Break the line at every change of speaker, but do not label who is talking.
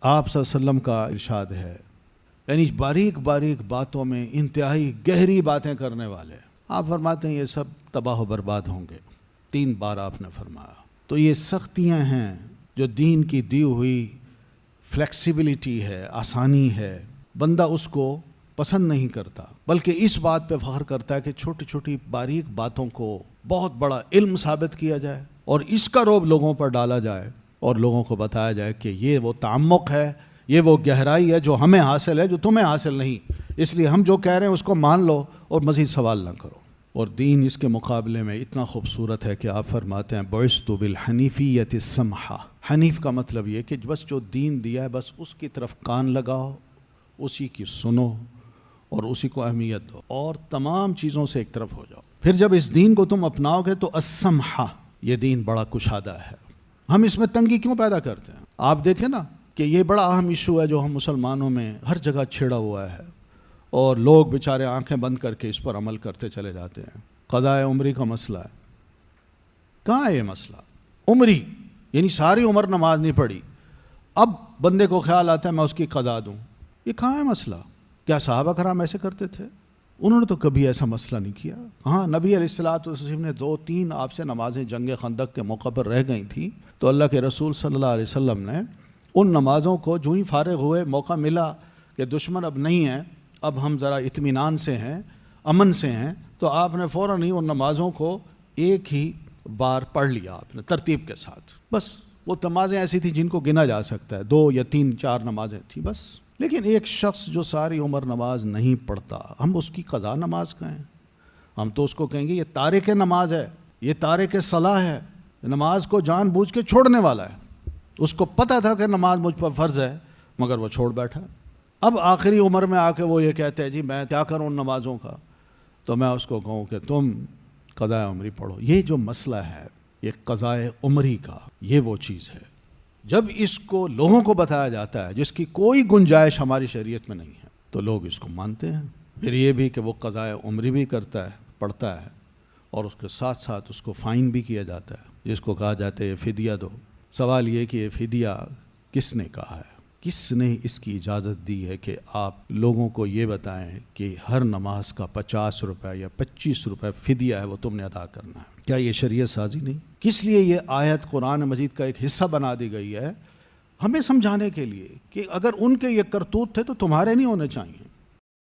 آپ صلی اللہ علیہ وسلم کا ارشاد ہے، یعنی باریک باریک باتوں میں انتہائی گہری باتیں کرنے والے، آپ فرماتے ہیں یہ سب تباہ و برباد ہوں گے، 3 بار آپ نے فرمایا۔ تو یہ سختیاں ہیں جو دین کی دی ہوئی فلیکسیبلٹی ہے، آسانی ہے، بندہ اس کو پسند نہیں کرتا، بلکہ اس بات پہ فخر کرتا ہے کہ چھوٹی چھوٹی باریک باتوں کو بہت بڑا علم ثابت کیا جائے اور اس کا رعب لوگوں پر ڈالا جائے اور لوگوں کو بتایا جائے کہ یہ وہ تعمق ہے، یہ وہ گہرائی ہے جو ہمیں حاصل ہے، جو تمہیں حاصل نہیں، اس لیے ہم جو کہہ رہے ہیں اس کو مان لو اور مزید سوال نہ کرو۔ اور دین اس کے مقابلے میں اتنا خوبصورت ہے کہ آپ فرماتے ہیں بعثت بالحنیفیۃ السمحہ۔ حنیف کا مطلب یہ کہ بس جو دین دیا ہے بس اس کی طرف کان لگاؤ، اسی کی سنو اور اسی کو اہمیت دو اور تمام چیزوں سے ایک طرف ہو جاؤ۔ پھر جب اس دین کو تم اپناؤ گے تو السمحہ، یہ دین بڑا کشادہ ہے۔ ہم اس میں تنگی کیوں پیدا کرتے ہیں؟ آپ دیکھیں نا کہ یہ بڑا اہم ایشو ہے جو ہم مسلمانوں میں ہر جگہ چھڑا ہوا ہے اور لوگ بیچارے آنکھیں بند کر کے اس پر عمل کرتے چلے جاتے ہیں۔ قضاء عمری کا مسئلہ ہے۔ کہاں ہے یہ مسئلہ؟ عمری یعنی ساری عمر نماز نہیں پڑھی، اب بندے کو خیال آتا ہے میں اس کی قضا دوں، یہ کہاں ہے مسئلہ؟ کیا صحابہ کرام ایسے کرتے تھے؟ انہوں نے تو کبھی ایسا مسئلہ نہیں کیا۔ ہاں، نبی علیہ الصلوۃ والسلام نے 2-3 آپ سے نمازیں جنگ خندق کے موقع پر رہ گئی تھیں تو اللہ کے رسول صلی اللہ علیہ وسلم نے ان نمازوں کو جو ہی فارغ ہوئے، موقع ملا کہ دشمن اب نہیں ہے، اب ہم ذرا اطمینان سے ہیں، امن سے ہیں، تو آپ نے فوراً ہی ان نمازوں کو ایک ہی بار پڑھ لیا آپ نے ترتیب کے ساتھ۔ بس وہ نمازیں ایسی تھیں جن کو گنا جا سکتا ہے، 2 یا 3-4 نمازیں تھیں بس۔ لیکن ایک شخص جو ساری عمر نماز نہیں پڑھتا، ہم اس کی قضا نماز کہیں؟ ہم تو اس کو کہیں گے یہ تارک نماز ہے، یہ تارک صلاح ہے، نماز کو جان بوجھ کے چھوڑنے والا ہے۔ اس کو پتہ تھا کہ نماز مجھ پر فرض ہے مگر وہ چھوڑ بیٹھا۔ اب آخری عمر میں آ کے وہ یہ کہتے ہیں جی میں کیا کروں ان نمازوں کا، تو میں اس کو کہوں کہ تم قضاء عمری پڑھو۔ یہ جو مسئلہ ہے یہ قضاء عمری کا، یہ وہ چیز ہے جب اس کو لوگوں کو بتایا جاتا ہے جس کی کوئی گنجائش ہماری شریعت میں نہیں ہے تو لوگ اس کو مانتے ہیں۔ پھر یہ بھی کہ وہ قضاء عمری بھی کرتا ہے، پڑھتا ہے، اور اس کے ساتھ ساتھ اس کو فائن بھی کیا جاتا ہے جس کو کہا جاتا ہے فدیہ دو۔ سوال یہ کہ یہ فدیہ کس نے کہا ہے؟ کس نے اس کی اجازت دی ہے کہ آپ لوگوں کو یہ بتائیں کہ ہر نماز کا 50 روپے یا 25 روپے فدیہ ہے وہ تم نے ادا کرنا ہے؟ کیا یہ شریعت سازی نہیں؟ کس لیے یہ آیت قرآن مجید کا ایک حصہ بنا دی گئی ہے؟ ہمیں سمجھانے کے لیے کہ اگر ان کے یہ کرتوت تھے تو تمہارے نہیں ہونے چاہیے۔